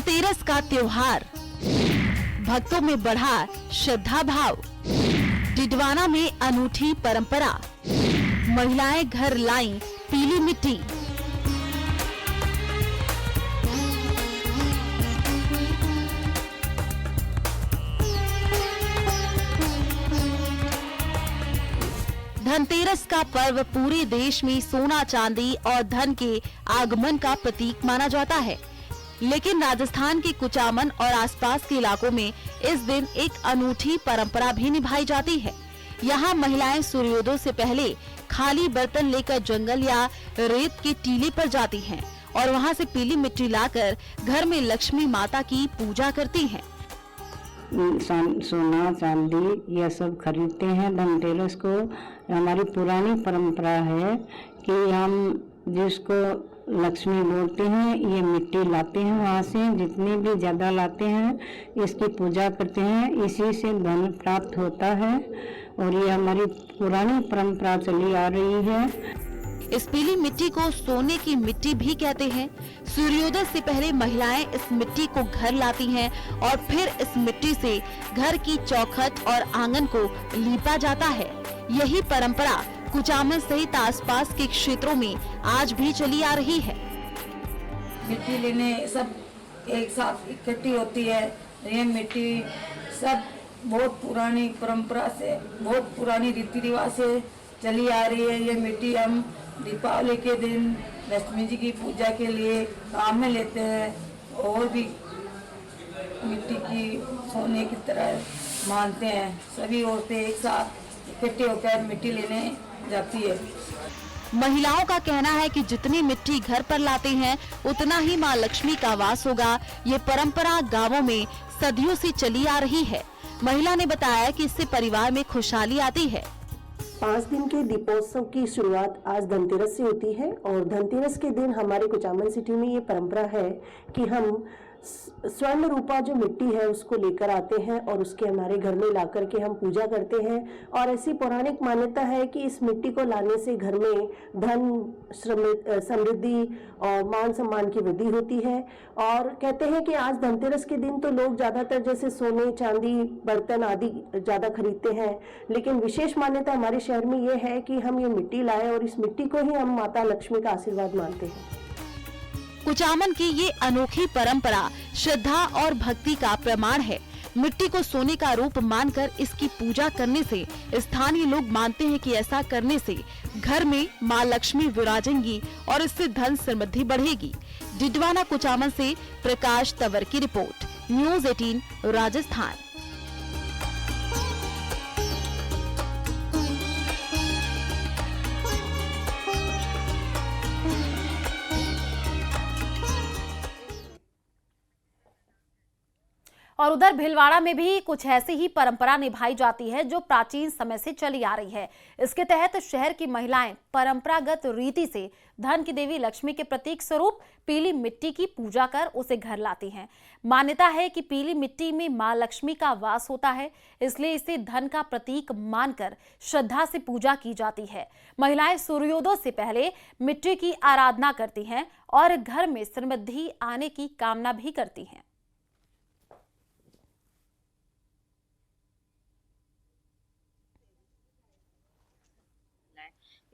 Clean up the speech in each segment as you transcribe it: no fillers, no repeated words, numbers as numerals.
धनतेरस का त्योहार, भक्तों में बढ़ा श्रद्धा भाव। डिडवाना में अनूठी परंपरा, महिलाएं घर लाईं पीली मिट्टी। धनतेरस का पर्व पूरे देश में सोना चांदी और धन के आगमन का प्रतीक माना जाता है, लेकिन राजस्थान के कुचामन और आसपास के इलाकों में इस दिन एक अनूठी परंपरा भी निभाई जाती है। यहाँ महिलाएं सूर्योदय से पहले खाली बर्तन लेकर जंगल या रेत के टीले पर जाती हैं और वहाँ से पीली मिट्टी लाकर घर में लक्ष्मी माता की पूजा करती हैं। सोना चांदी यह सब खरीदते हैं धनतेरस को। हमारी पुरानी परंपरा है कि हम जिसको लक्ष्मी बोलते हैं, ये मिट्टी लाते हैं वहाँ से, जितनी भी ज़्यादा लाते हैं इसकी पूजा करते हैं, इसी से धन प्राप्त होता है और ये हमारी पुरानी परंपरा चली आ रही है। इस पीली मिट्टी को सोने की मिट्टी भी कहते हैं। सूर्योदय से पहले महिलाएं इस मिट्टी को घर लाती हैं और फिर इस मिट्टी से घर की चौखट और आंगन को लीपा जाता है। यही परंपरा कुचामन सहित आसपास के क्षेत्रों में आज भी चली आ रही है। मिट्टी लेने सब एक साथ इकट्ठी होती है। ये मिट्टी सब बहुत पुरानी परंपरा से, बहुत पुरानी रीति रिवाज से चली आ रही है। ये मिट्टी हम दीपावली के दिन लक्ष्मी जी की पूजा के लिए काम में लेते हैं और भी मिट्टी की सोने की तरह मानते हैं। सभी औरतें एक साथ इकट्ठे होकर मिट्टी लेने जाती है। महिलाओं का कहना है कि जितनी मिट्टी घर पर लाते हैं उतना ही मां लक्ष्मी का वास होगा। ये परंपरा गांवों में सदियों से चली आ रही है। महिला ने बताया कि इससे परिवार में खुशहाली आती है। 5 दिन के दीपोत्सव की शुरुआत आज धनतेरस से होती है और धनतेरस के दिन हमारे कुचामन सिटी में ये परंपरा है कि हम स्वर्ण रूपा जो मिट्टी है उसको लेकर आते हैं और उसके हमारे घर में ला करके हम पूजा करते हैं। और ऐसी पौराणिक मान्यता है कि इस मिट्टी को लाने से घर में धन, समृद्धि और मान सम्मान की वृद्धि होती है। और कहते हैं कि आज धनतेरस के दिन तो लोग ज़्यादातर जैसे सोने चांदी बर्तन आदि ज़्यादा खरीदते हैं, लेकिन विशेष मान्यता हमारे शहर में ये है कि हम ये मिट्टी लाएं और इस मिट्टी को ही हम माता लक्ष्मी का आशीर्वाद मानते हैं। कुचामन की ये अनोखी परंपरा श्रद्धा और भक्ति का प्रमाण है। मिट्टी को सोने का रूप मानकर इसकी पूजा करने से स्थानीय लोग मानते हैं कि ऐसा करने से घर में मां लक्ष्मी विराजेंगी और इससे धन समृद्धि बढ़ेगी। डिडवाना कुचामन से प्रकाश तंवर की रिपोर्ट, न्यूज़ 18 राजस्थान। और उधर भीलवाड़ा में भी कुछ ऐसी ही परंपरा निभाई जाती है जो प्राचीन समय से चली आ रही है। इसके तहत शहर की महिलाएं परंपरागत रीति से धन की देवी लक्ष्मी के प्रतीक स्वरूप पीली मिट्टी की पूजा कर उसे घर लाती हैं। मान्यता है कि पीली मिट्टी में मां लक्ष्मी का वास होता है, इसलिए इसे धन का प्रतीक मानकर श्रद्धा से पूजा की जाती है। महिलाएं सूर्योदय से पहले मिट्टी की आराधना करती हैं और घर में समृद्धि आने की कामना भी करती हैं।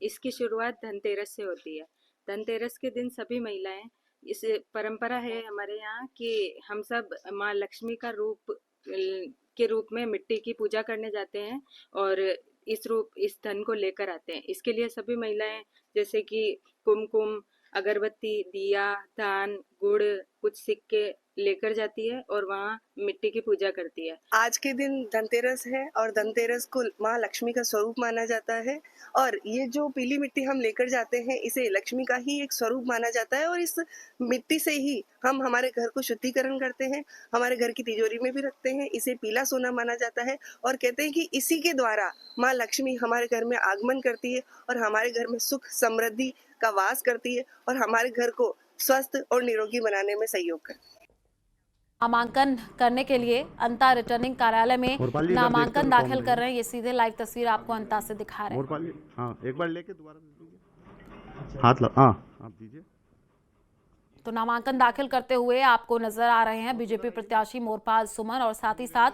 इसकी शुरुआत धनतेरस से होती है। धनतेरस के दिन सभी महिलाएं, इस परंपरा है हमारे यहाँ कि हम सब माँ लक्ष्मी का रूप में मिट्टी की पूजा करने जाते हैं और इस धन को लेकर आते हैं। इसके लिए सभी महिलाएं जैसे कि कुमकुम, अगरबत्ती, दिया, धान, गुड़, कुछ सिक्के लेकर जाती है और वहाँ मिट्टी की पूजा करती है। आज के दिन धनतेरस है और धनतेरस को माँ लक्ष्मी का स्वरूप माना जाता है और ये जो पीली मिट्टी हम लेकर जाते हैं इसे लक्ष्मी का ही एक स्वरूप माना जाता है और इस मिट्टी से ही हम हमारे घर को शुद्धिकरण करते हैं, हमारे घर की तिजोरी में भी रखते हैं। इसे पीला सोना माना जाता है और कहते हैं कि इसी के द्वारा माँ लक्ष्मी हमारे घर में आगमन करती है और हमारे घर में सुख समृद्धि का वास करती है और हमारे घर को स्वस्थ और निरोगी बनाने में सहयोग करती है। नामांकन करने के लिए अंता रिटर्निंग कार्यालय में नामांकन दाखिल कर रहे हैं। ये सीधे लाइव तस्वीर आपको अंता से दिखा रहे हैं। हाँ, एक बार लेके दोबारा दीजिए हाथ हाँ आप दीजिए। तो नामांकन दाखिल करते हुए आपको नजर आ रहे हैं बीजेपी प्रत्याशी मोरपाल सुमन और साथ ही साथ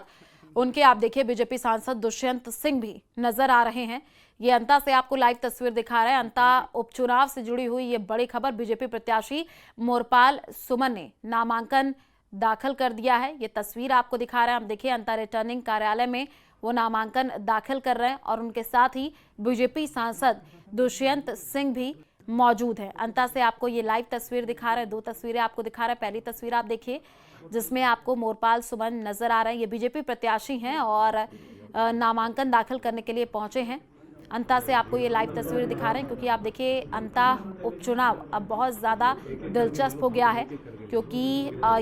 उनके आप देखिए बीजेपी सांसद दुष्यंत सिंह भी नजर आ रहे हैं। ये अंता से आपको लाइव तस्वीर दिखा रहे हैं। अंता उपचुनाव से जुड़ी हुई ये बड़ी खबर, बीजेपी प्रत्याशी मोरपाल सुमन ने नामांकन दाखिल कर दिया है। ये तस्वीर आपको दिखा रहे हैं। हम देखिए अंता रिटर्निंग कार्यालय में वो नामांकन दाखिल कर रहे हैं और उनके साथ ही बीजेपी सांसद दुष्यंत सिंह भी मौजूद है। अंता से आपको ये लाइव तस्वीर दिखा रहे हैं। दो तस्वीरें आपको दिखा रहे हैं। पहली तस्वीर आप देखिए जिसमें आपको मोरपाल सुमन नजर आ रहे हैं। ये बीजेपी प्रत्याशी हैं और नामांकन दाखिल करने के लिए पहुंचे हैं। अंता से आपको ये लाइव तस्वीर दिखा रहे हैं क्योंकि आप देखिए अंता उपचुनाव अब बहुत ज़्यादा दिलचस्प हो गया है क्योंकि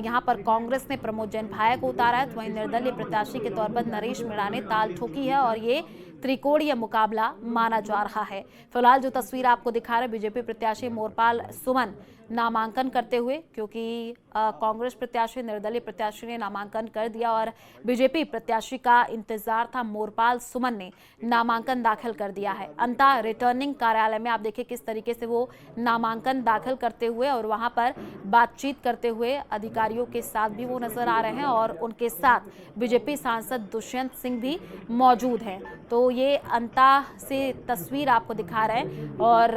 यहाँ पर कांग्रेस ने प्रमोद जैन भाया को उतारा है, तो वहीं निर्दलीय प्रत्याशी के तौर पर नरेश मीणा ने ताल ठोकी है और ये त्रिकोणीय मुकाबला माना जा रहा है। फिलहाल जो तस्वीर आपको दिखा रहे बीजेपी प्रत्याशी मोरपाल सुमन नामांकन करते हुए, क्योंकि कांग्रेस प्रत्याशी निर्दलीय प्रत्याशी ने नामांकन कर दिया और बीजेपी प्रत्याशी का इंतजार था। मोरपाल सुमन ने नामांकन दाखिल कर दिया है। अंता रिटर्निंग कार्यालय में आप देखिए किस तरीके से वो नामांकन दाखिल करते हुए और वहां पर बातचीत करते हुए अधिकारियों के साथ भी वो नजर आ रहे हैं और उनके साथ बीजेपी सांसद दुष्यंत सिंह भी मौजूद हैं। तो ये अंता से तस्वीर आपको दिखा रहे हैं और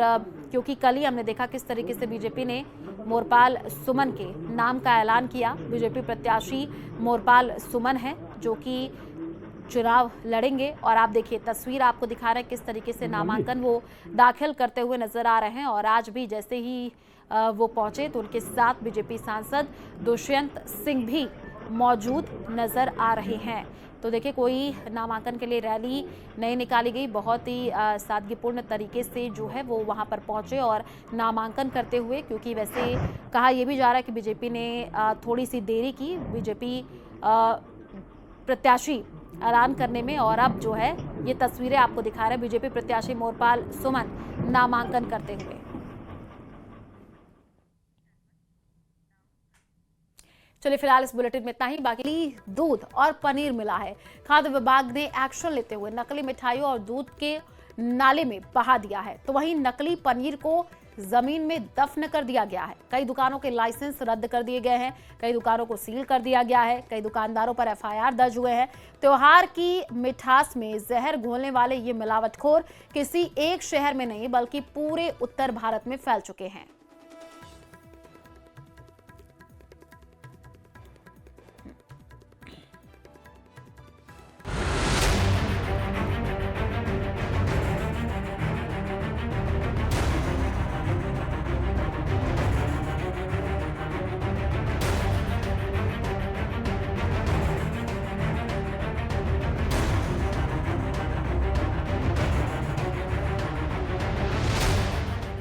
क्योंकि कल ही हमने देखा किस तरीके से बीजेपी ने मोरपाल सुमन के नाम का ऐलान किया। बीजेपी प्रत्याशी मोरपाल सुमन है जो कि चुनाव लड़ेंगे और आप देखिए तस्वीर आपको दिखा रहे हैं किस तरीके से नामांकन वो दाखिल करते हुए नजर आ रहे हैं। और आज भी जैसे ही वो पहुंचे तो उनके साथ बीजेपी सांसद दुष्यंत सिंह भी मौजूद नजर आ रहे हैं। तो देखिए कोई नामांकन के लिए रैली नहीं निकाली गई, बहुत ही सादगीपूर्ण तरीके से जो है वो वहां पर पहुंचे और नामांकन करते हुए, क्योंकि वैसे कहा यह भी जा रहा है कि बीजेपी ने थोड़ी सी देरी की बीजेपी प्रत्याशी ऐलान करने में और अब जो है ये तस्वीरें आपको दिखा रहे हैं बीजेपी प्रत्याशी मोरपाल सुमन नामांकन करते हुए। चलिए फिलहाल इस बुलेटिन में इतना ही। बाकी दूध और पनीर मिला है। खाद्य विभाग ने एक्शन लेते हुए नकली मिठाइयों और दूध के नाले में बहा दिया है, तो वहीं नकली पनीर को जमीन में दफन कर दिया गया है। कई दुकानों के लाइसेंस रद्द कर दिए गए हैं, कई दुकानों को सील कर दिया गया है, कई दुकानदारों पर एफआईआर दर्ज हुए हैं। त्योहार की मिठास में जहर घोलने वाले ये मिलावटखोर किसी एक शहर में नहीं बल्कि पूरे उत्तर भारत में फैल चुके हैं।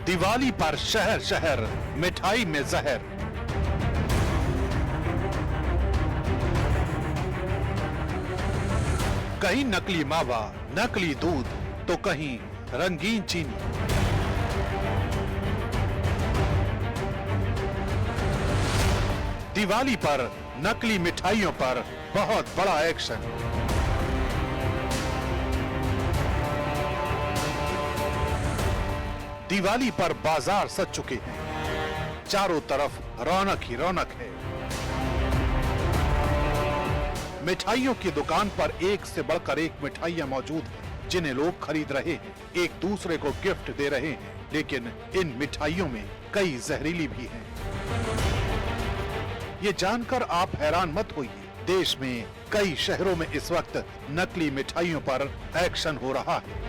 दिवाली पर शहर शहर मिठाई में जहर। कहीं नकली मावा, नकली दूध तो कहीं रंगीन चीनी। दिवाली पर नकली मिठाइयों पर बहुत बड़ा एक्शन। दिवाली पर बाजार सज चुके हैं, चारों तरफ रौनक ही रौनक है। मिठाइयों की दुकान पर एक से बढ़कर एक मिठाइयां मौजूद हैं, जिन्हें लोग खरीद रहे हैं, एक दूसरे को गिफ्ट दे रहे हैं। लेकिन इन मिठाइयों में कई जहरीली भी हैं। ये जानकर आप हैरान मत होइए, देश में कई शहरों में इस वक्त नकली मिठाइयों पर एक्शन हो रहा है।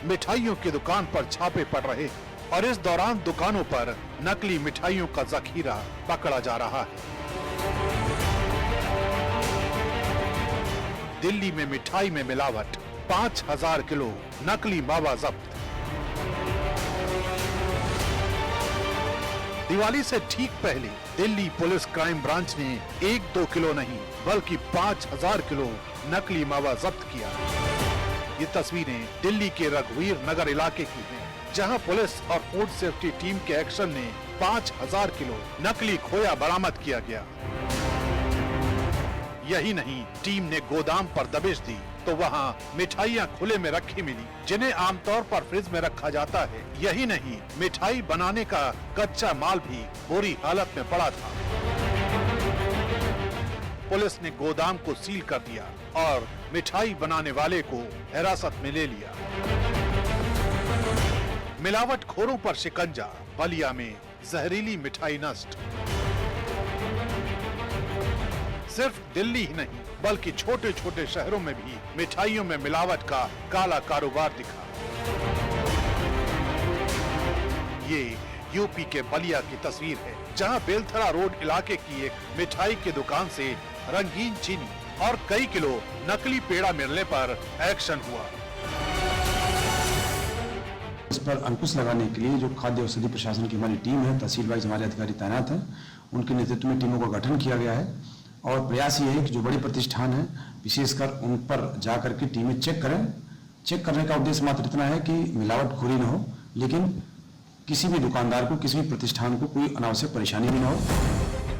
मिठाइयों की दुकान पर छापे पड़ रहे हैं और इस दौरान दुकानों पर नकली मिठाइयों का जखीरा पकड़ा जा रहा है। दिल्ली में मिठाई में मिलावट, 5000 किलो नकली मावा जब्त। दिवाली से ठीक पहले दिल्ली पुलिस क्राइम ब्रांच ने 1-2 किलो नहीं बल्कि 5000 किलो नकली मावा जब्त किया। ये तस्वीरें दिल्ली के रघुवीर नगर इलाके की हैं, जहां पुलिस और फूड सेफ्टी टीम के एक्शन ने 5000 किलो नकली खोया बरामद किया गया। यही नहीं, टीम ने गोदाम पर दबिश दी तो वहाँ मिठाइयाँ खुले में रखी मिली, जिन्हें आमतौर पर फ्रिज में रखा जाता है। यही नहीं, मिठाई बनाने का कच्चा माल भी बुरी हालत में पड़ा था। पुलिस ने गोदाम को सील कर दिया और मिठाई बनाने वाले को हिरासत में ले लिया। मिलावटखोरों पर शिकंजा, बलिया में जहरीली मिठाई नष्ट। सिर्फ दिल्ली ही नहीं बल्कि छोटे छोटे शहरों में भी मिठाइयों में मिलावट का काला कारोबार दिखा। ये यूपी के बलिया की तस्वीर है, जहां बेलथरा रोड इलाके की एक मिठाई की दुकान से रंगीन चीनी और कई किलो नकली पेड़ा मिलने पर एक्शन हुआ। इस पर अंकुश लगाने के लिए जो खाद्य औषधि प्रशासन की हमारी टीम है, तहसील वाइज हमारे अधिकारी तैनात हैं, उनके नेतृत्व में टीमों का गठन किया गया है और प्रयास ये है कि जो बड़े प्रतिष्ठान हैं विशेषकर उन पर जाकर के टीमें चेक करें। चेक करने का उद्देश्य मात्र इतना है कि मिलावटखोरी न हो, लेकिन किसी भी दुकानदार को, किसी भी प्रतिष्ठान को कोई अनावश्यक परेशानी भी न हो।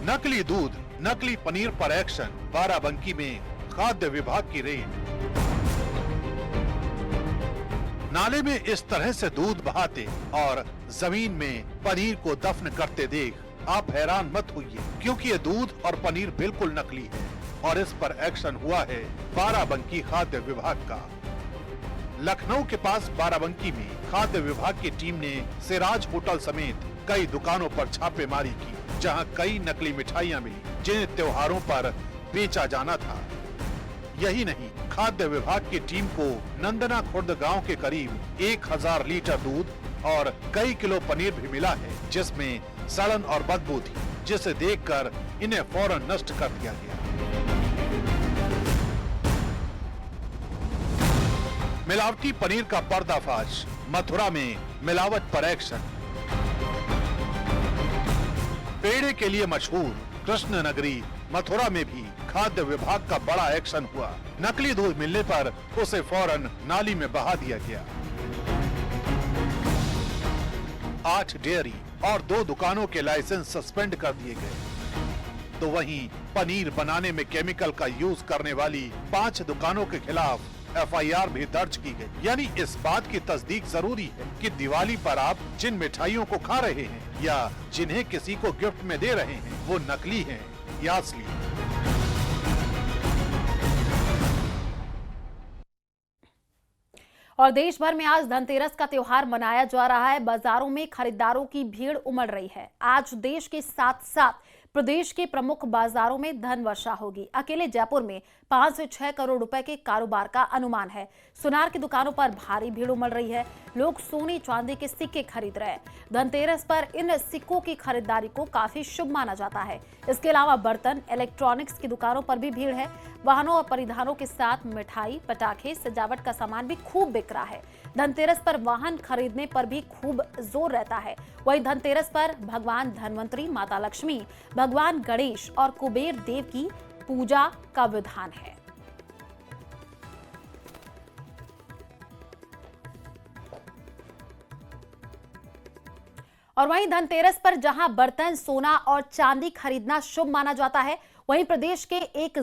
नकली दूध, नकली पनीर पर एक्शन। बाराबंकी में खाद्य विभाग की रेड। नाले में इस तरह से दूध बहाते और जमीन में पनीर को दफन करते देख आप हैरान मत होइए, क्योंकि ये दूध और पनीर बिल्कुल नकली है और इस पर एक्शन हुआ है बाराबंकी खाद्य विभाग का। लखनऊ के पास बाराबंकी में खाद्य विभाग की टीम ने सिराज होटल समेत कई दुकानों पर छापेमारी की, जहां कई नकली मिठाइयां मिली जिन्हें त्योहारों पर बेचा जाना था। यही नहीं, खाद्य विभाग की टीम को नंदना खुर्द गांव के करीब 1000 लीटर दूध और कई किलो पनीर भी मिला है, जिसमें सड़न और बदबू थी, जिसे देखकर इन्हें फौरन नष्ट कर दिया गया। मिलावटी पनीर का पर्दाफाश। मथुरा में मिलावट पर एक्शन। पेड़े के लिए मशहूर कृष्ण नगरी मथुरा में भी खाद्य विभाग का बड़ा एक्शन हुआ। नकली दूध मिलने पर उसे फौरन नाली में बहा दिया गया। 8 डेयरी और 2 दुकानों के लाइसेंस सस्पेंड कर दिए गए। तो वहीं पनीर बनाने में केमिकल का यूज करने वाली 5 दुकानों के खिलाफ FIR भी दर्ज की गई। यानी इस बात की तस्दीक जरूरी है कि दिवाली पर आप जिन मिठाइयों को खा रहे हैं या जिन्हें किसी को गिफ्ट में दे रहे हैं, वो नकली हैं या असली। और देश भर में आज धनतेरस का त्योहार मनाया जा रहा है। बाजारों में खरीदारों की भीड़ उमड़ रही है। आज देश के साथ साथ प्रदेश के प्रमुख बाजारों में धन वर्षा होगी। अकेले जयपुर में 5 से 6 करोड़ रुपए के कारोबार का अनुमान है। सुनार की दुकानों पर भारी भीड़ उमड़ रही है। लोग सोने चांदी के सिक्के खरीद रहे हैं। धनतेरस पर इन सिक्कों की खरीदारी को काफी शुभ माना जाता है। इसके अलावा बर्तन, इलेक्ट्रॉनिक्स की दुकानों पर भी भीड़ है। वाहनों और परिधानों के साथ मिठाई, पटाखे, सजावट का सामान भी खूब बिक रहा है। धनतेरस पर वाहन खरीदने पर भी खूब जोर रहता है। वहीं धनतेरस पर भगवान धनवंतरी, माता लक्ष्मी, भगवान गणेश और कुबेर देव की पूजा का विधान है। और वहीं धनतेरस पर जहां बर्तन, सोना और चांदी खरीदना शुभ माना जाता है, वहीं प्रदेश के एक